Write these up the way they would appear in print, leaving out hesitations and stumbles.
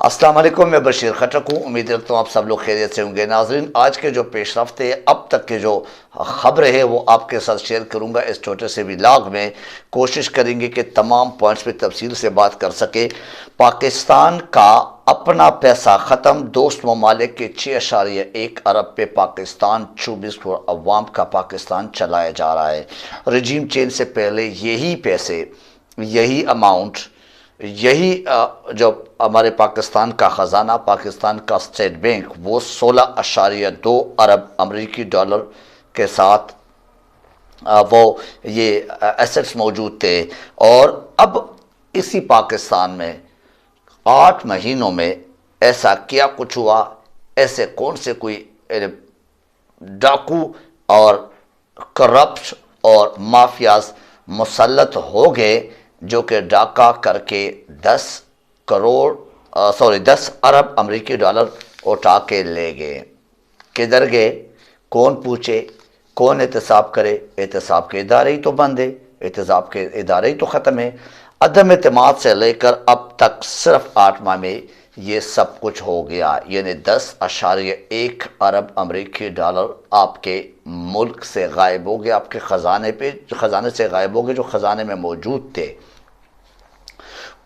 السلام علیکم، میں بشیر خٹک ہوں۔ امید کرتا ہوں آپ سب لوگ خیریت سے ہوں گے۔ ناظرین، آج کے جو پیش رفت ہے، اب تک کے جو خبریں ہیں وہ آپ کے ساتھ شیئر کروں گا اس چھوٹے سے ولاگ میں۔ کوشش کریں گے کہ تمام پوائنٹس پہ تفصیل سے بات کر سکے۔ پاکستان کا اپنا پیسہ ختم، دوست ممالک کے 6.1 ارب پہ پاکستان 24 کروڑ عوام کا پاکستان چلایا جا رہا ہے۔ رجیم چینج سے پہلے یہی پیسے، یہی اماؤنٹ، یہی جو ہمارے پاکستان کا خزانہ، پاکستان کا اسٹیٹ بینک، وہ 16.2 ارب امریکی ڈالر کے ساتھ وہ یہ ایسٹس موجود تھے۔ اور اب اسی پاکستان میں 8 مہینوں میں ایسا کیا کچھ ہوا، ایسے کون سے کوئی ڈاکو اور کرپٹ اور مافیاز مسلط ہو گئے جو کہ ڈاکہ کر کے 10 ارب امریکی ڈالر اٹھا کے لے گئے۔ کدھر گئے؟ کون پوچھے؟ کون احتساب کرے؟ احتساب کے ادارے ہی تو بند ہے، احتساب کے ادارے ہی تو ختم ہے۔ عدم اعتماد سے لے کر اب تک صرف 8 ماہ میں یہ سب کچھ ہو گیا، یعنی 10.1 ارب امریکی ڈالر آپ کے ملک سے غائب ہو گیا، آپ کے خزانے سے غائب ہو گئے جو خزانے میں موجود تھے۔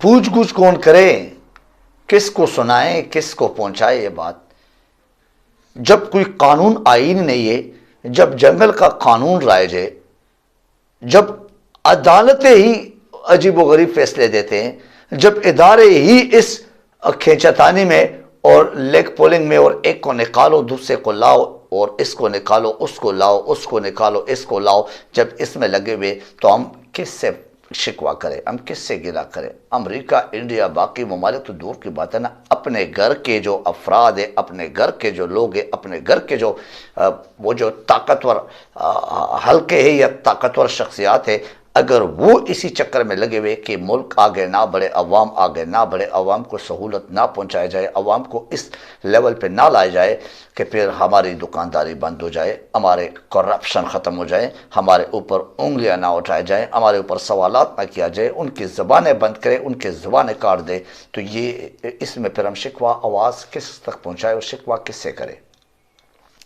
پوچھ گچھ کون کرے؟ کس کو سنائے؟ کس کو پہنچائے یہ بات؟ جب کوئی قانون آئین نہیں ہے، جب جنگل کا قانون رائج ہے، جب عدالتیں ہی عجیب و غریب فیصلے دیتے ہیں، جب ادارے ہی اس کھینچتانی میں اور لیگ پولنگ میں اور ایک کو نکالو دوسرے کو لاؤ اور اس کو نکالو اس کو لاؤ، اس کو نکالو اس کو لاؤ، جب اس میں لگے ہوئے تو ہم کس سے شکوہ کریں؟ ہم کس سے گلہ کریں؟ امریکہ، انڈیا، باقی ممالک تو دور کی بات ہے نا، اپنے گھر کے جو افراد ہیں، اپنے گھر کے جو لوگ ہیں، اپنے گھر کے جو وہ جو طاقتور حلقے ہیں یا طاقتور شخصیات ہیں، اگر وہ اسی چکر میں لگے ہوئے کہ ملک آگے نہ بڑھے، عوام آگے نہ بڑھے، عوام کو سہولت نہ پہنچایا جائے، عوام کو اس لیول پہ نہ لائے جائے کہ پھر ہماری دکانداری بند ہو جائے، ہمارے کرپشن ختم ہو جائے، ہمارے اوپر انگلیاں نہ اٹھائے جائیں، ہمارے اوپر سوالات نہ کیا جائے، ان کی زبانیں بند کرے، ان کی زبانیں کاٹ دے، تو یہ اس میں پھر ہم شکوہ آواز کس تک پہنچائے اور شکوہ کس سے کرے؟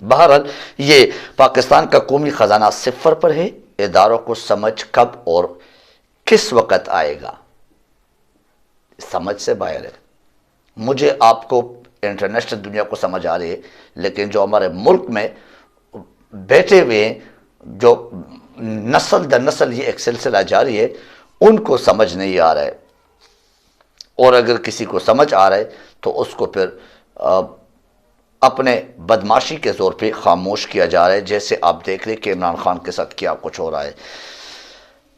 بہرحال یہ پاکستان کا قومی خزانہ صفر پر ہے۔ اداروں کو سمجھ کب اور کس وقت آئے گا، سمجھ سے باہر ہے۔ مجھے آپ کو انٹرنیشنل دنیا کو سمجھ آ رہی ہے، لیکن جو ہمارے ملک میں بیٹھے ہوئے ہیں، جو نسل در نسل یہ ایک سلسلہ جاری ہے، ان کو سمجھ نہیں آ رہا ہے۔ اور اگر کسی کو سمجھ آ رہا ہے تو اس کو پھر اپنے بدماشی کے زور پہ خاموش کیا جا رہا ہے، جیسے آپ دیکھ رہے کہ عمران خان کے ساتھ کیا کچھ ہو رہا ہے۔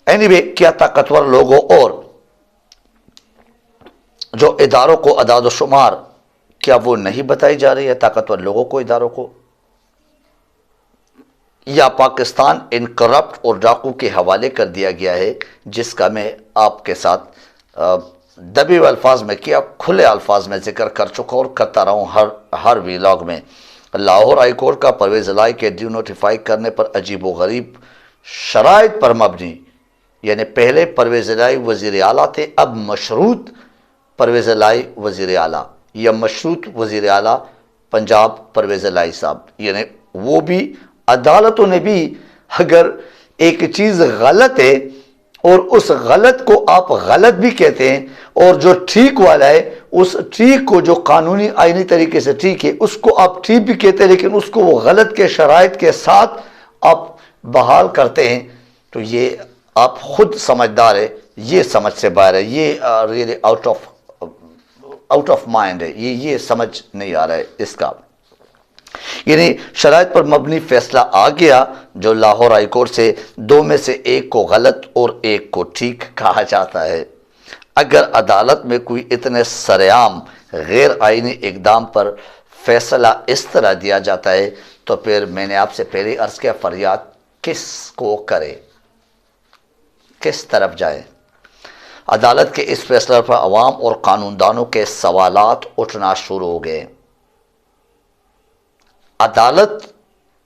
اینی کیا طاقتور لوگوں اور جو اداروں کو اعداد و شمار، کیا وہ نہیں بتائی جا رہی ہے طاقتور لوگوں کو، اداروں کو؟ یا پاکستان ان کرپٹ اور ڈاکو کے حوالے کر دیا گیا ہے، جس کا میں آپ کے ساتھ دبے ہوئے الفاظ میں کیا، کھلے الفاظ میں ذکر کر چکا اور کرتا رہا ہوں ہر ویلاگ میں۔ لاہور ہائی کورٹ کا پرویز الہی کے ڈیو نوٹیفائی کرنے پر عجیب و غریب شرائط پر مبنی، یعنی پہلے پرویز الہی وزیر اعلیٰ تھے، اب مشروط پرویز الہی وزیر اعلیٰ، یا مشروط وزیر اعلیٰ پنجاب پرویز الہی صاحب، یعنی وہ بھی عدالتوں نے بھی اگر ایک چیز غلط ہے اور اس غلط کو آپ غلط بھی کہتے ہیں، اور جو ٹھیک والا ہے اس ٹھیک کو جو قانونی آئینی طریقے سے ٹھیک ہے اس کو آپ ٹھیک بھی کہتے ہیں، لیکن اس کو وہ غلط کے شرائط کے ساتھ آپ بحال کرتے ہیں، تو یہ آپ خود سمجھدار ہے، یہ سمجھ سے باہر ہے، یہ ریلی آؤٹ آف مائنڈ ہے، یہ سمجھ نہیں آ رہا ہے اس کا۔ یعنی شرائط پر مبنی فیصلہ آ گیا جو لاہور ہائی کورٹ سے، 2 میں سے 1 کو غلط اور 1 کو ٹھیک کہا جاتا ہے۔ اگر عدالت میں کوئی اتنے سرعام غیر آئینی اقدام پر فیصلہ اس طرح دیا جاتا ہے تو پھر میں نے آپ سے پہلے عرض کیا، فریاد کس کو کرے، کس طرف جائے؟ عدالت کے اس فیصلے پر عوام اور قانون دانوں کے سوالات اٹھنا شروع ہو گئے۔ عدالت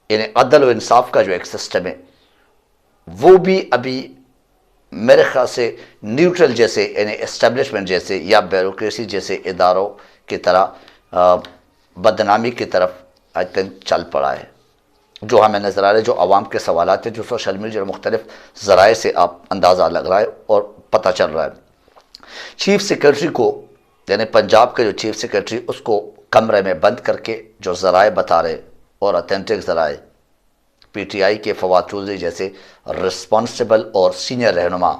یعنی عدل و انصاف کا جو ایک سسٹم ہے وہ بھی ابھی میرے خیال سے نیوٹرل جیسے یعنی اسٹیبلشمنٹ جیسے یا بیوروکریسی جیسے اداروں کی طرح بدنامی کی طرف آئی تھنک چل پڑا ہے، جو ہمیں نظر آ رہا ہے، جو عوام کے سوالات ہیں، جو سوشل میڈیا اور مختلف ذرائع سے آپ اندازہ لگ رہا ہے اور پتہ چل رہا ہے۔ چیف سیکرٹری کو یعنی پنجاب کے جو چیف سیکرٹری، اس کو کمرے میں بند کر کے جو ذرائع بتا رہے اور اتھینٹک ذرائع، پی ٹی آئی کے فواد چودھری جیسے رسپانسبل اور سینئر رہنما،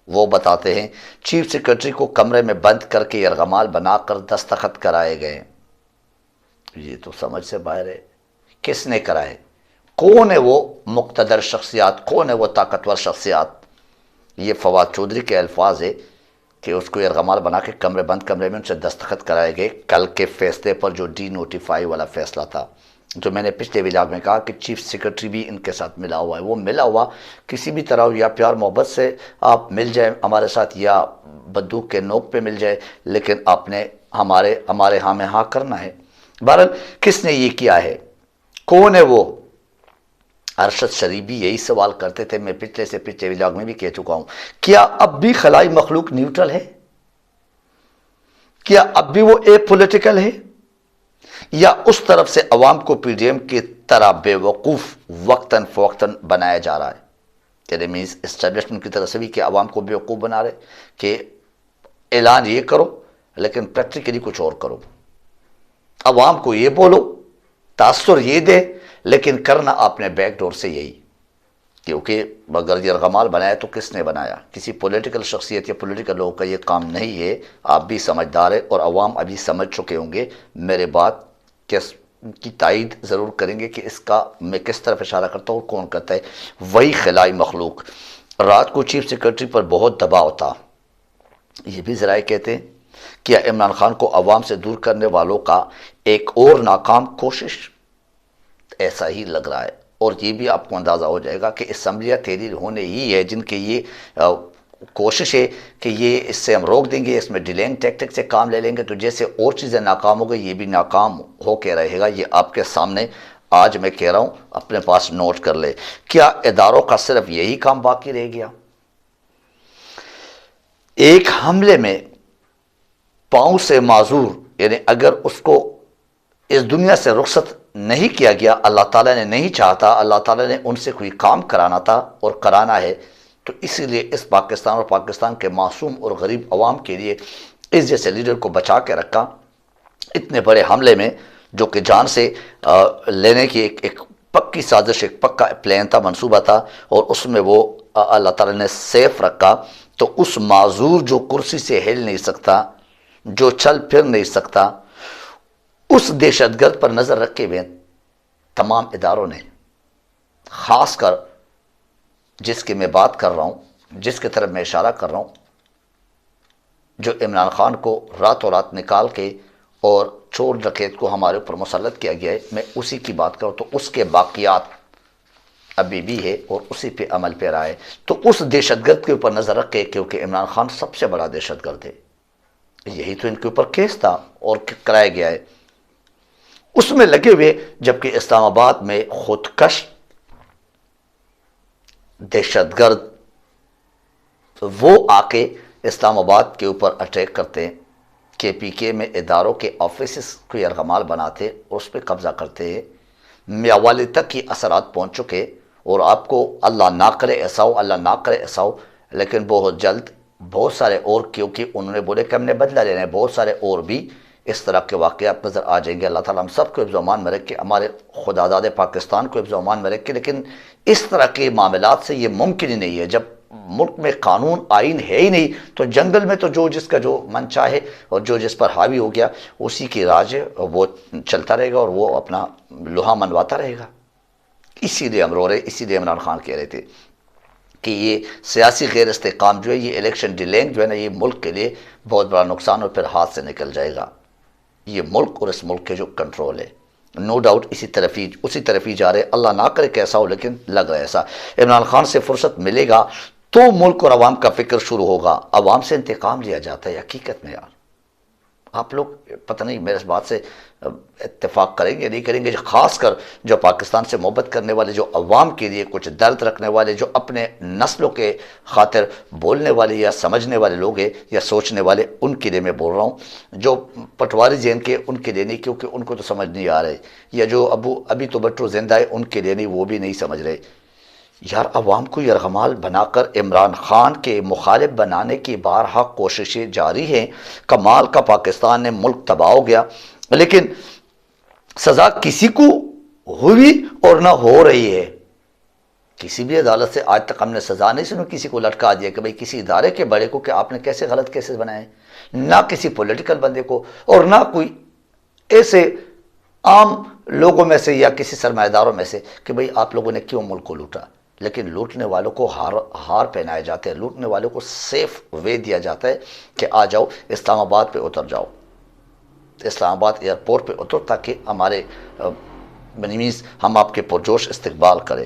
وہ بتاتے ہیں چیف سیکرٹری کو کمرے میں بند کر کے یرغمال بنا کر دستخط کرائے گئے۔ یہ تو سمجھ سے باہر ہے، کس نے کرائے؟ کون ہے وہ مقتدر شخصیات؟ کون ہے وہ طاقتور شخصیات؟ یہ فواد چودھری کے الفاظ ہے کہ اس کو یرغمال بنا کے کمرے میں ان سے دستخط کرائے گئے کل کے فیصلے پر، جو ڈی نوٹیفائی والا فیصلہ تھا، جو میں نے پچھلے ولاگ میں کہا کہ چیف سیکرٹری بھی ان کے ساتھ ملا ہوا ہے۔ وہ ملا ہوا کسی بھی طرح یا پیار محبت سے آپ مل جائیں ہمارے ساتھ، یا بندوق کے نوک پہ مل جائے، لیکن آپ نے ہمارے ہاں میں ہاں کرنا ہے۔ بہرحال کس نے یہ کیا ہے؟ کون ہے وہ؟ ارشد شریف بھی یہی سوال کرتے تھے، میں پچھلے ولاگ میں بھی کہہ چکا ہوں۔ کیا اب بھی خلائی مخلوق نیوٹرل ہے؟ کیا اب بھی وہ اے پولیٹیکل ہے؟ یا اس طرف سے عوام کو پی ڈی ایم کی طرح بے وقوف وقتاً فوقتاً بنایا جا رہا ہے؟ یعنی مینز اسٹیبلشمنٹ کی طرف سے بھی کہ عوام کو بے وقوف بنا رہے کہ اعلان یہ کرو لیکن پریکٹیکلی کچھ اور کرو، عوام کو یہ بولو، تاثر یہ دے، لیکن کرنا آپ نے بیک ڈور سے یہی، کیونکہ اگر یرغمال بنایا تو کس نے بنایا؟ کسی پولیٹیکل شخصیت یا پولیٹیکل لوگوں کا یہ کام نہیں ہے۔ آپ بھی سمجھدار ہیں اور عوام ابھی سمجھ چکے ہوں گے، میرے بات کی تائید ضرور کریں گے کہ اس کا میں کس طرف اشارہ کرتا ہوں اور کون کرتا ہے۔ وہی خلائی مخلوق۔ رات کو چیف سیکرٹری پر بہت دباؤ تھا، یہ بھی ذرائع کہتے ہیں۔ کیا عمران خان کو عوام سے دور کرنے والوں کا ایک اور ناکام کوشش؟ ایسا ہی لگ رہا ہے، اور یہ بھی آپ کو اندازہ ہو جائے گا کہ اسمبلیاں تحلیل ہونے ہی ہے جن کے یہ کوشش ہے کہ یہ اس سے ہم روک دیں گے، اس میں ڈیلینگ ٹیکٹک سے کام لے لیں گے، تو جیسے اور چیزیں ناکام ہو گئی یہ بھی ناکام ہو کے رہے گا۔ یہ آپ کے سامنے آج میں کہہ رہا ہوں، اپنے پاس نوٹ کر لے۔ کیا اداروں کا صرف یہی کام باقی رہ گیا؟ ایک حملے میں پاؤں سے معذور، یعنی اگر اس کو اس دنیا سے رخصت نہیں کیا گیا، اللہ تعالیٰ نے نہیں چاہتا، اللہ تعالیٰ نے ان سے کوئی کام کرانا تھا اور کرانا ہے، تو اسی لیے اس پاکستان اور پاکستان کے معصوم اور غریب عوام کے لیے اس جیسے لیڈر کو بچا کے رکھا اتنے بڑے حملے میں، جو کہ جان سے لینے کی ایک پکی سازش، ایک پکا پلان تھا، منصوبہ تھا، اور اس میں وہ اللہ تعالیٰ نے سیف رکھا۔ تو اس معذور جو کرسی سے ہل نہیں سکتا، جو چل پھر نہیں سکتا، اس دہشت گرد پر نظر رکھے ہوئے تمام اداروں نے، خاص کر جس کی میں بات کر رہا ہوں، جس کی طرف میں اشارہ کر رہا ہوں، جو عمران خان کو راتوں رات نکال کے اور چور ڈکیت کو ہمارے اوپر مسلط کیا گیا ہے، میں اسی کی بات کروں تو اس کے باقیات ابھی بھی ہے اور اسی پہ عمل پہ رہا ہے۔ تو اس دہشت گرد کے اوپر نظر رکھے، کیونکہ عمران خان سب سے بڑا دہشت گرد ہے، یہی تو ان کے اوپر کیس تھا اور کرایا گیا ہے، اس میں لگے ہوئے، جبکہ اسلام آباد میں خودکش دہشت گرد وہ آ کے اسلام آباد کے اوپر اٹیک کرتے، کے پی کے میں اداروں کے آفیسز کو یرغمال بناتے اور اس پہ قبضہ کرتے، میاوالی تک یہ اثرات پہنچ چکے، اور آپ کو اللہ نہ کرے ایسا ہو، اللہ نہ کرے ایسا ہو، لیکن بہت جلد بہت سارے اور، کیونکہ انہوں نے بولے کہ ہم نے بدلہ لینا ہے، بہت سارے اور بھی اس طرح کے واقعات نظر آ جائیں گے۔ اللہ تعالیٰ ہم سب کو حفظ و امان میں رکھے، ہمارے خداداد پاکستان کو حفظ و امان میں رکھے، لیکن اس طرح کے معاملات سے یہ ممکن ہی نہیں ہے۔ جب ملک میں قانون آئین ہے ہی نہیں، تو جنگل میں تو جو جس کا جو من چاہے اور جو جس پر حاوی ہو گیا اسی کی راج ہے، وہ چلتا رہے گا اور وہ اپنا لوہا منواتا رہے گا۔ اسی لیے ہم رو رہے، اسی لیے عمران خان کہہ رہے تھے کہ یہ سیاسی غیر استحکام جو ہے، یہ الیکشن ڈیلینگ جو ہے نا، یہ ملک کے لیے بہت بڑا نقصان اور پھر ہاتھ سے نکل جائے گا۔ یہ ملک اور اس ملک کے جو کنٹرول ہے، نو ڈاؤٹ اسی طرف ہی جا رہے، اللہ نہ کرے کیسا ہو، لیکن لگ رہا ہے ایسا۔ عمران خان سے فرصت ملے گا تو ملک اور عوام کا فکر شروع ہوگا۔ عوام سے انتقام لیا جاتا ہے حقیقت میں، یار آپ لوگ پتہ نہیں میرے اس بات سے اتفاق کریں گے نہیں کریں گے، خاص کر جو پاکستان سے محبت کرنے والے، جو عوام کے لیے کچھ درد رکھنے والے، جو اپنے نسلوں کے خاطر بولنے والے یا سمجھنے والے لوگ ہیں یا سوچنے والے، ان کے لیے میں بول رہا ہوں۔ جو پٹواری ذہن کے ان کے لیے نہیں، کیونکہ ان کو تو سمجھ نہیں آ رہے، یا جو ابھی تو بٹو زندہ ہے ان کے لیے نہیں، وہ بھی نہیں سمجھ رہے۔ یار عوام کو یرغمال بنا کر عمران خان کے مخالف بنانے کی بارہا کوششیں جاری ہیں۔ کمال کا پاکستان نے ملک تباہ ہو گیا، لیکن سزا کسی کو ہوئی اور نہ ہو رہی ہے۔ کسی بھی عدالت سے آج تک ہم نے سزا نہیں سنی کسی کو لٹکا دیا کہ بھئی کسی ادارے کے بڑے کو کہ آپ نے کیسے غلط کیسز بنائے، نہ کسی پولیٹیکل بندے کو، اور نہ کوئی ایسے عام لوگوں میں سے یا کسی سرمایہ داروں میں سے کہ بھئی آپ لوگوں نے کیوں ملک کو لوٹا۔ لیکن لوٹنے والوں کو ہار پہنائے جاتے ہیں، لوٹنے والوں کو سیف وے دیا جاتا ہے کہ آ جاؤ اسلام آباد پہ اتر جاؤ، اسلام آباد ایئرپورٹ پہ اتر تاکہ ہمارے مینز ہم آپ کے پرجوش استقبال کریں۔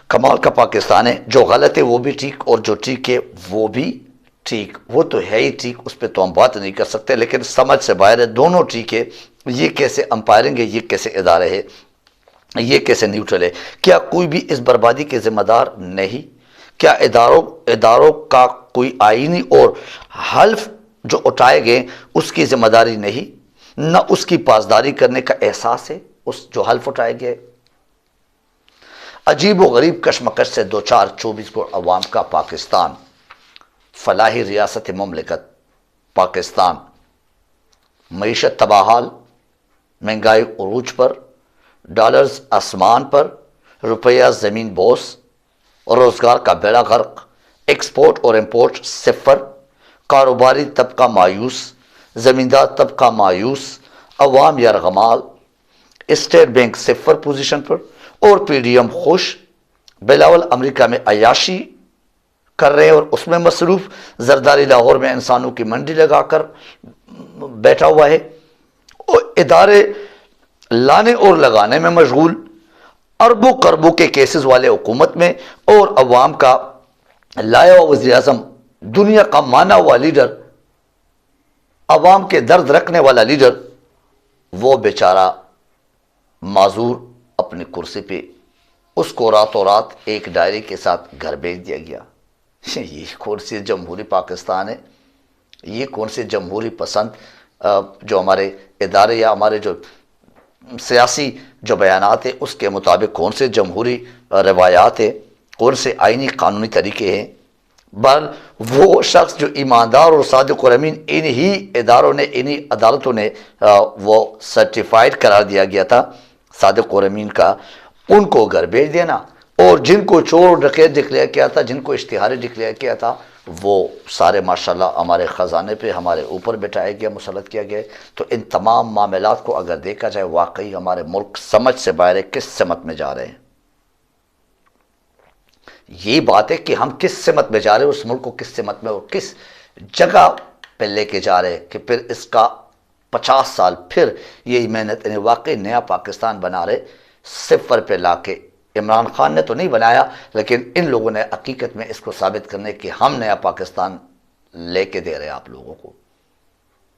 کمال کا پاکستان ہے، جو غلط ہے وہ بھی ٹھیک اور جو ٹھیک ہے وہ بھی ٹھیک، وہ تو ہے ہی ٹھیک، اس پہ تو ہم بات نہیں کر سکتے، لیکن سمجھ سے باہر ہے، دونوں ٹھیک ہے۔ یہ کیسے امپائرنگ ہے، یہ کیسے ادارے ہے، یہ کیسے نیوٹرل ہے؟ کیا کوئی بھی اس بربادی کے ذمہ دار نہیں؟ کیا اداروں کا کوئی آئینی اور حلف جو اٹھائے گئے اس کی ذمہ داری نہیں، نہ اس کی پاسداری کرنے کا احساس ہے اس جو حلف اٹھائے گئے؟ عجیب و غریب کشمکش سے دوچار 24 کروڑ عوام کا پاکستان، فلاحی ریاست مملکت پاکستان، معیشت تباہ حال، مہنگائی عروج پر، ڈالرز آسمان پر، روپیہ زمین بوس، روزگار کا بیڑا غرق، ایکسپورٹ اور امپورٹ صفر، کاروباری طبقہ مایوس، زمیندار طبقہ مایوس، عوام یرغمال، اسٹیٹ بینک صفر پوزیشن پر اور پی ڈی ایم خوش، بلاول امریکہ میں عیاشی کر رہے ہیں اور اس میں مصروف، زرداری لاہور میں انسانوں کی منڈی لگا کر بیٹھا ہوا ہے، اور ادارے لانے اور لگانے میں مشغول، اربوں قربوں کے کیسز والے حکومت میں، اور عوام کا لایا ہوا وزیر اعظم، دنیا کا مانا ہوا لیڈر، عوام کے درد رکھنے والا لیڈر، وہ بیچارہ معذور اپنی کرسی پہ، اس کو راتوں رات ایک ڈائری کے ساتھ گھر بھیج دیا گیا۔ یہ کون سی جمہوری پاکستان ہے؟ یہ کون سی جمہوری پسند جو ہمارے ادارے یا ہمارے جو سیاسی جو بیانات ہیں اس کے مطابق کون سے جمہوری روایات ہیں، کون سے آئینی قانونی طریقے ہیں؟ بل وہ شخص جو ایماندار اور صادق اور امین، انہی اداروں نے، انہی عدالتوں نے وہ سرٹیفائیڈ قرار دیا گیا تھا صادق اور امین کا، ان کو گھر بھیج دینا، اور جن کو چور اور ڈکیت ڈکلیئر کیا تھا، جن کو اشتہاری ڈکلیئر کیا تھا، وہ سارے ماشاءاللہ ہمارے خزانے پہ ہمارے اوپر بٹھایا گیا، مسلط کیا گیا۔ تو ان تمام معاملات کو اگر دیکھا جائے، واقعی ہمارے ملک سمجھ سے باہر ہے، کس سمت میں جا رہے ہیں۔ یہ بات ہے کہ ہم کس سمت میں جا رہے ہیں، اس ملک کو کس سمت میں اور کس جگہ پہ لے کے جا رہے ہیں، کہ پھر اس کا 50 سال پھر یہی محنت انہیں واقعی نیا پاکستان بنا رہے، صفر پہ لا کے۔ عمران خان نے تو نہیں بنایا، لیکن ان لوگوں نے حقیقت میں اس کو ثابت کرنے کہ ہم نیا پاکستان لے کے دے رہے ہیں آپ لوگوں کو۔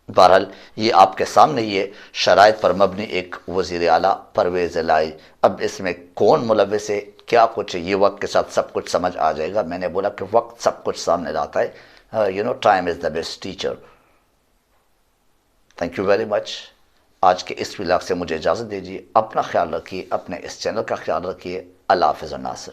بہرحال یہ آپ کے سامنے یہ شرائط پر مبنی ایک وزیر اعلیٰ پرویز الہی، اب اس میں کون ملوث ہے، کیا کچھ ہے، یہ وقت کے ساتھ سب کچھ سمجھ آ جائے گا۔ میں نے بولا کہ وقت سب کچھ سامنے لاتا ہے، time is the best teacher. Thank you very much. آج کے اس ولاگ سے مجھے اجازت دیجیے، اپنا خیال رکھیے، اپنے اس چینل کا خیال رکھیے۔ اللہ حافظ الناصر۔